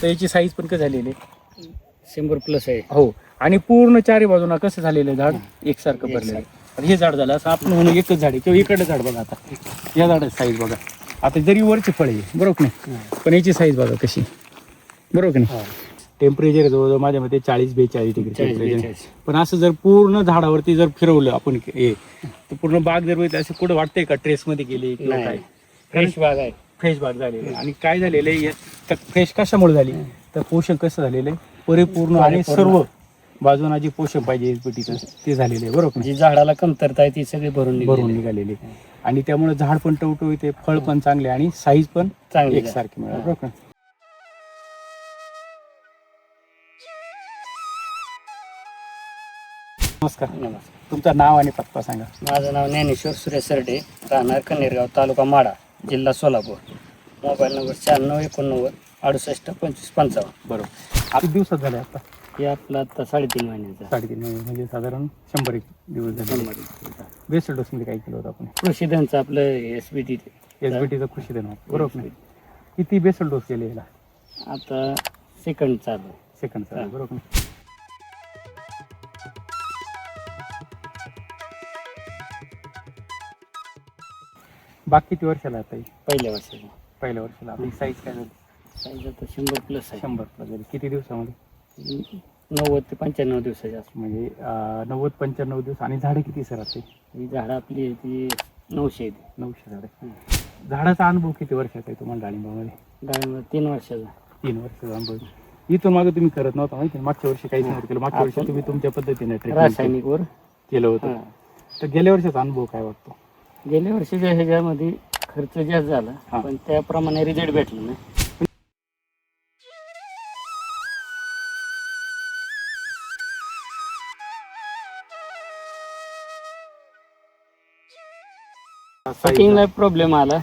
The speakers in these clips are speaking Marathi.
तर याची साईज पण कसं झालेली आहे 100+ आहे. हो. आणि पूर्ण चारी बाजूना कसं झालेलं आहे झाड एकसारखं भरलेलं आहे. आणि हे झाड झालं असं आपण म्हणून एकच झाड आहे किंवा इकडलं झाड बघा आता या झाडाची साईज बघा. आता जरी वरची फळे आहे बरोबर नाही पण याची साईज बघा कशी बरोबर नाही. टेम्परेचर जवळजवळ माझ्या मते 40-42 डिग्री टेम्परेचर. पण असं जर पूर्ण झाडावरती जर फिरवलं आपण हे तर पूर्ण बाग जर बघितलं असं कुठं वाटतंय का ट्रेसमध्ये गेली किंवा काय फ्रेश बाग आहे. फ्रेश बाग झालेली आहे. आणि काय झालेलं आहे तर फ्रेश कशामुळे झाली तर पोषण कसं झालेलं आहे परिपूर्ण आणि सर्व बाजूना जे पोषण पाहिजे एसबीटीचं ते झालेलं आहे बरोबर. जी झाडाला कमतरता आहे ती सगळी भरून निघालेली आणि त्यामुळे झाड पण टवटवीत आहे, फळ पण चांगले आणि साईज पण चांगली एकसारखी मिळाली बरोबर. नमस्कार. तुमचं नाव आणि पत्ता सांगा. माझं नाव ज्ञानेश्वर सुरेश सरडे, राहणार कन्नेरगाव, तालुका माडा, जिल्हा सोलापूर. Mobile number 9689 68 25 55. बरोबर. किती दिवसात झाले आता हे आपलं आता 3.5 महिन्याचा. 3.5 महिने म्हणजे साधारण 100 दिवस झाले. बेस्ट डोस मध्ये काय केलं होतं आपण कृषीधनचं आपलं एसबीटीचं कृषीधन बरोबर नाही. किती बेसल डोस केले याला आता सेकंड चालू बरोबर. बाग किती वर्षाला आता पहिल्या वर्षाला. पहिल्या वर्षाला आपली साईज काय झाली साईज आता 100+ आहे. 100+ झाली. किती दिवसामध्ये 90 ते 95 दिवसाची असते. म्हणजे 90-95 दिवस. आणि झाडं किती सर असते ही झाडं आपली ती 900 झाडं. झाडाचा अनुभव किती वर्षाचा आहे तुम्हाला डाळिंबामध्ये डाळिंब 3 वर्षाचा. 3 वर्षाचा अनुभव. इथून मागे तुम्ही करत नव्हता माहिती मागच्या वर्षी काहीच नव्हतं केलं. मागच्या वर्षी तुम्ही तुमच्या पद्धतीने रासायनिक वर केलं होतं. तर गेल्या वर्षाचा अनुभव काय वाटतो. गेल्या वर्षीच्या ह्याच्यामध्ये खर्च जास्त झाला पण त्याप्रमाणे रिझल्ट भेटला नाही. कटिंगला प्रॉब्लेम आला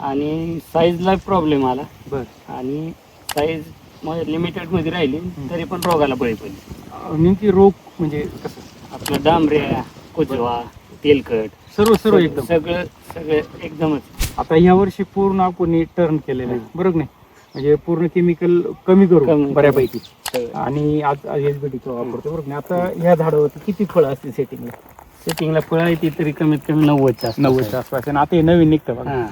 आणि साईजला प्रॉब्लेम आला. आणि साईज लिमिटेड मध्ये राहिली तरी पण रोगाला बळी पडली. नेमकी रोग म्हणजे कसं आपलं डांबऱ्या, कुजवा, तेलकट सर्व एकदम सगळं एकदमच. आता ह्या वर्षी पूर्ण आपण टर्न केलेलं आहे बरोबर नाही. म्हणजे पूर्ण केमिकल कमी करू बऱ्यापैकी आणि आज एसबीटीचा वापरतो बरोबर नाही. आता ह्या झाडावरती किती फळं असतील सेटिंगला फळं आहे ती तरी कमीत कमी 90च्या आसपास. आणि आता हे नवीन निघतं बघा.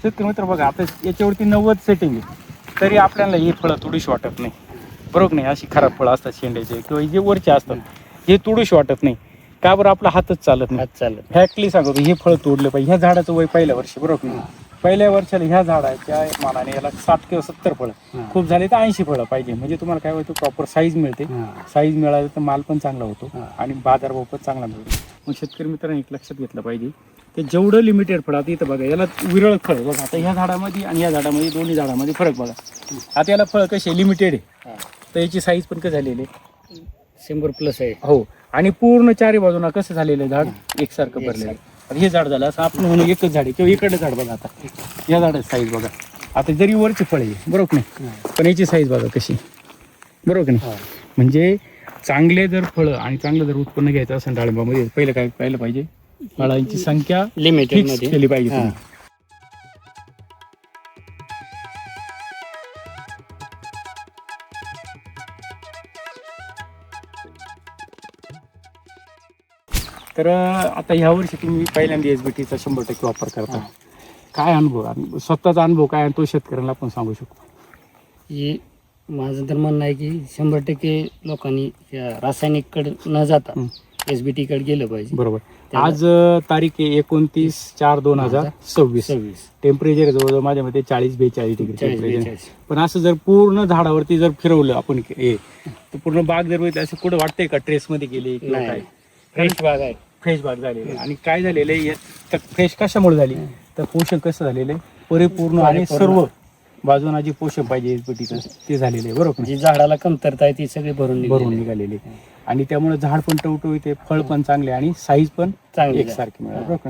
शेतकरी मित्र बघा आता याच्यावरती 90 सेटिंग आहे तरी आपल्याला ही फळं तुडीशी वाटत नाही बरोबर नाही. अशी खराब फळं असतात शेंड्याचे किंवा जे वरचे असतात हे तुडीशी वाटत नाही. का बरं आपला हातच चालत नाही. फॅक्टली सांगतो हे फळ तोडले पाहिजे. ह्या झाडाचं वय पहिल्या वर्षी बरोबर नाही. पहिल्या वर्षाला ह्या झाडाच्या मानाने याला 60 किंवा 70 फळं खूप झाले तर 80 फळं पाहिजे. म्हणजे तुम्हाला काय होतं प्रॉपर साईज मिळते. साईज मिळाली तर माल पण चांगला होतो आणि बाजारभाव पण चांगला मिळतो. मग शेतकरी मित्रांनी एक लक्षात घेतलं पाहिजे की जेवढं लिमिटेड फळ आता इथं बघा याला विरळ फळ बघा. आता ह्या झाडामध्ये आणि या झाडामध्ये दोन्ही झाडामध्ये फरक बघा. आता याला फळ कसे लिमिटेड आहे तर याची साईज पण कसं झालेली आहे 100+ आहे. हो. आणि पूर्ण चारी बाजूना कसं झालेलं आहे झाड एकसारखं भरलेलं आहे. हे झाड झालं असं आपण म्हणून एकच झाड आहे किंवा इकडलं झाड बघा आता या झाडाची साईज बघा. आता जरी वरची फळ आहे बरोबर नाही पण याची साईज बघा कशी बरोबर नाही. म्हणजे चांगले जर फळं आणि चांगलं जर उत्पन्न घ्यायचं असेल डाळिंबामध्ये पहिलं काय पाहिलं पाहिजे फळांची संख्या लिमिटेड केली पाहिजे तुम्ही. तर आता ह्या वर्षी तुम्ही पहिल्यांदा एसबीटीचा 100% वापर करता. काय अनुभव स्वतःचा अनुभव काय आणि तो शेतकऱ्यांना आपण सांगू शकतो. ही माझं तर म्हणणं आहे की 100% लोकांनी रासायनिककडे न जाता एसबीटीकडे गेलं पाहिजे. बरोबर. आज तारीख आहे 29/4/2026. टेम्परेचर जवळजवळ माझ्या मते 40-42 डिग्री टेम्परेचर. पण असं जर पूर्ण झाडावरती जर फिरवलं आपण हे तर पूर्ण बाग जर बघितलं असं कुठं वाटतंय का ट्रेसमध्ये गेली किंवा काय फ्रेश बाग आहे. फ्रेश बाग झालेली. आणि काय झालेलं आहे तर फ्रेश कशामुळे झाली तर पोषण कसं झालेलं आहे परिपूर्ण आणि सर्व बाजूना जे पोषण पाहिजे एसबीटीचं ते झालेलं आहे बरोबर. जी झाडाला कमतरता आहे ती सगळी भरून निघालेली आणि त्यामुळे झाड पण टवटवीत आहे, फळ पण चांगले आणि साईज पण एकसारखी मिळाली बरोबर.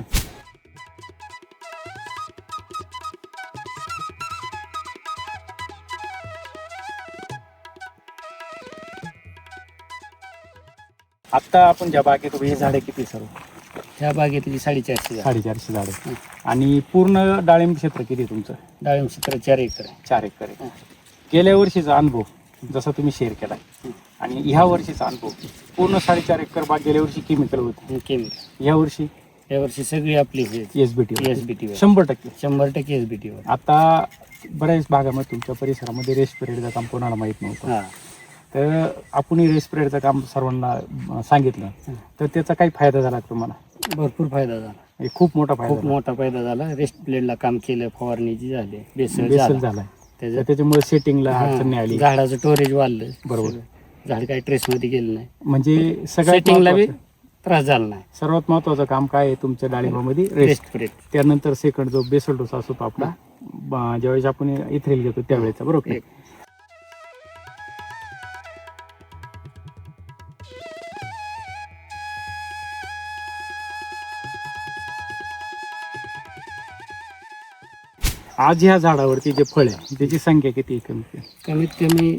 आता आपण ज्या बागेत उभे, हे झाडे किती सर्व? ह्या बागेतली 450 झाडं. 450 झाडे. आणि पूर्ण डाळिंब क्षेत्र किती आहे तुमचं? डाळिंब क्षेत्र 4 एकर आहे. 4 एकर आहे. गेल्या वर्षीचा अनुभव जसा तुम्ही शेअर केला आणि ह्या वर्षीचा अनुभव, पूर्ण 4.5 एकर बाग गेल्या वर्षी केमिकल होती, केमिकल ह्या वर्षी यावर्षी सगळी आपली एसबीटी एसबीटी 100%. 100% एसबीटी वर. आता बऱ्याच भागामध्ये तुमच्या परिसरामध्ये रेस्ट पिरियडचं काम कोणाला माहीत नव्हतं, हा तर आपण रेस्ट पिरियडचं काम सर्वांना सांगितलं, तर त्याचा काही फायदा झाला का तुम्हाला? भरपूर फायदा झाला. हे खूप मोठा फायदा खूप मोठा फायदा झाला. रेस्ट प्लेटला काम केलं, फवारणीची झाली, बेसल बेसल झाला. झालाय, त्याच्यात त्याच्यामुळे सेटिंगला अडचण नाही आली. झाडाचं स्टोरेज वाढलं. बरोबर. झाड काही ट्रेस मध्ये गेलं नाही. म्हणजे सगळ्यात सेटिंगला बी महत्त्वाचं- त्रास झाला नाही. सर्वात महत्वाचं काम काय आहे तुमच्या डाळिंबामध्ये? रेस्ट. Rest plate. त्यानंतर सेकंड जो बेसल डोस असतो तो आपला ज्यावेळेस आपण इथ्रेल घेतो त्यावेळेचा, बरोबर. एक. आज ह्या झाडावरती जे फळ आहे त्याची संख्या किती आहे? कमीत कमी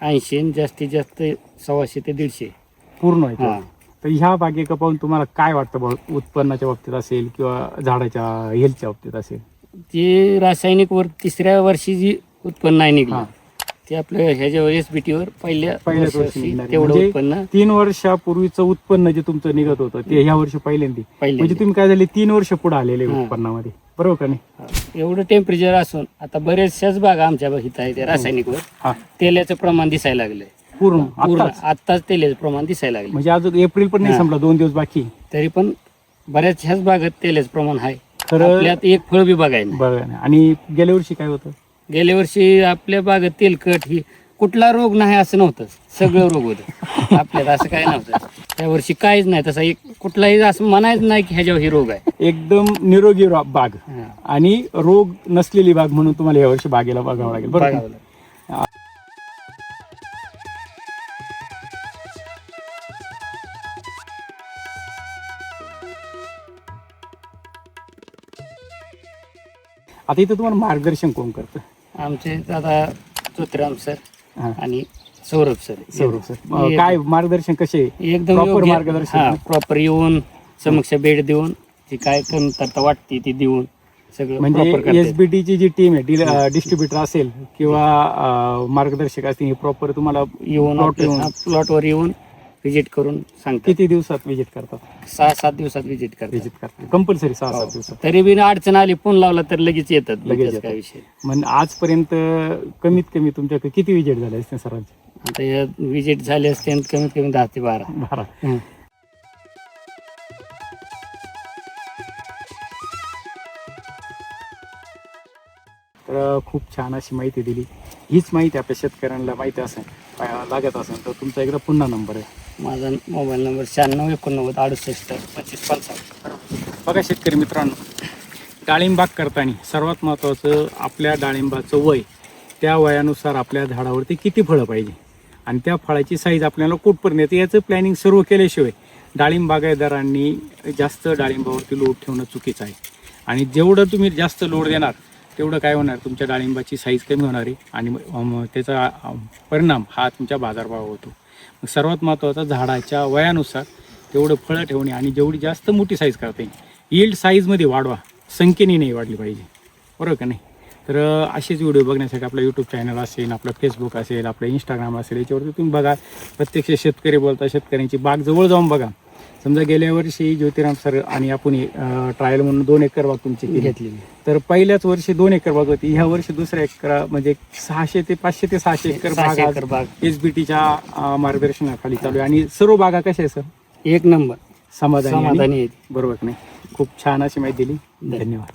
80 आणि जास्तीत जास्त 125 ते 150. पूर्ण हा. आहे. तर ह्या बागेका पाहून तुम्हाला काय वाटतं बघ, उत्पन्नाच्या बाबतीत असेल किंवा झाडाच्या हेल्थच्या बाबतीत असेल? जे रासायनिक वर 3ऱ्या वर्षी जी उत्पन्न नाही निघलं हा. ते आपल्या ह्याच्यावर एसबीटी वर पहिल्याच वर्षी वर्षी निघणार. तेवढं म्हणजे उत्पन्न 3 वर्षापूर्वीचं उत्पन्न जे तुमचं निघत होतं ते ह्या वर्षी पहिल्यांदा. पहिल्यांदा. म्हणजे तुम्ही काय झाले 3 वर्ष पुढे आलेले हा. उत्पन्नामध्ये, बरोबर का नाही? एवढं टेम्परेचर असून आता बऱ्याचशाच बागा आमच्या इथं आहे त्या रासायनिक वर हा. तेलाचं प्रमाण दिसायला लागलंय. पूर्ण पूर्ण आत्ताच? आत्ताच तेलाचं प्रमाण दिसायला लागलं. म्हणजे अजून एप्रिल पण नाही हा. संपला, 2 दिवस बाकी. तरी पण बऱ्याच ह्याच बागात तेलाचं प्रमाण आहे. खरं आपल्यात एक फळ बी बघायला नाही. बघा ना. आणि गेल्या वर्षी काय होतं? गेल्या वर्षी आपल्या बागेत तेलकट ही कुठला रोग नाही असं नव्हतं, सगळं रोग होतं आपल्यात, असं काय नव्हतं. त्या वर्षी काहीच नाही तसा, एक कुठलाही असं म्हणायचं नाही की ह्याच्यावर ही रोग आहे. एकदम निरोगी बाग हा. आणि रोग नसलेली बाग म्हणून तुम्हाला या वर्षी बागेला बघावं लागेल, बरोबर का? बघावं लागलं. आता इथं तुम्हाला मार्गदर्शन कोण करतं? आमचे दादा ज्योतिराम सर हा. आणि सौरभ सर. सौरभ सर. काय मार्गदर्शन कसे? एकदम Proper योग्य- मार्गदर्शन. हा, प्रॉपर येऊन समक्ष भेट देऊन जी काय कमतरता वाटते ती देऊन सगळं म्हणजे proper करतात. एसबीटीची जी टीम आहे, डिस्ट्रीब्युटर असेल किंवा मार्गदर्शक असतील, हे प्रॉपर तुम्हाला येऊन plot येऊन प्लॉटवर येऊन व्हिजिट करून सांगतात. किती दिवसात व्हिजिट करतात? 6-7 दिवसात व्हिजिट करतात. व्हिजिट करतात कंपल्सरी 6-7 दिवसात. तरी बी अडचण आली फोन लावला तर लगेच येतात. लगेच लगेच काय येतात. विषय. म्हणजे आजपर्यंत कमीत कमी तुमच्याकडे किती व्हिजिट झाले असते सरांचे? आता या व्हिजिट झाले असते कमीत कमी 10 ते 12. 12. तर खूप छान अशी माहिती दिली. हीच माहिती आपल्या शेतकऱ्यांना माहिती असेल, लागत असेल तर तुमचा एकदा पुन्हा नंबर आहे. माझा मोबाईल नंबर 96 89 68 25 55. बघा शेतकरी मित्रांनो, डाळिंब बाग करताना सर्वात महत्त्वाचं आपल्या डाळिंबाचं वय, त्या वयानुसार आपल्या झाडावरती किती फळं पाहिजे आणि त्या फळाची साईज आपल्याला कुठपर्यंत येते याचं प्लॅनिंग सर्व केल्याशिवाय डाळिंब बागायतदारांनी जास्त डाळिंबावरती लोड ठेवणं चुकीचं आहे. आणि जेवढं तुम्ही जास्त लोड देणार तेवढं काय होणार, तुमच्या डाळिंबाची साईज कमी होणार आहे आणि त्याचा परिणाम हा तुमच्या बाजारभावावर होतो. मग सर्वात महत्त्वाचं झाडाच्या वयानुसार तेवढं फळं ठेवणे आणि जेवढी जास्त मोठी साईज करता येईल, यील्ड साईजमध्ये वाढवा, संख्येने नाही वाढली पाहिजे, बरोबर का नाही? तर असेच व्हिडिओ बघण्यासाठी आपला यूट्यूब चॅनल असेल, आपला फेसबुक असेल, आपलं इंस्टाग्राम असेल, याच्यावरती तुम्ही बघा. प्रत्यक्ष शेतकरी बोलता, शेतकऱ्यांची बाग जवळ जाऊन बघा. समजा गेल्या वर्षी ज्योतिराम सर आणि आपण ट्रायल म्हणून 2 एकर बाग तुमची घेतली. तर पहिल्याच वर्षी 2 एकर बाग होती, ह्या वर्षी दुसऱ्या एकर म्हणजे 500 ते 600 एकर 600 एकर बाग बाग एसबीटीच्या मार्गदर्शनाखाली चालू आहे. आणि सर्व बागा कशा आहे सर? एक नंबर समाधानी समाधानी आहे. बरोबर नाही? खूप छान अशी माहिती दिली. धन्यवाद.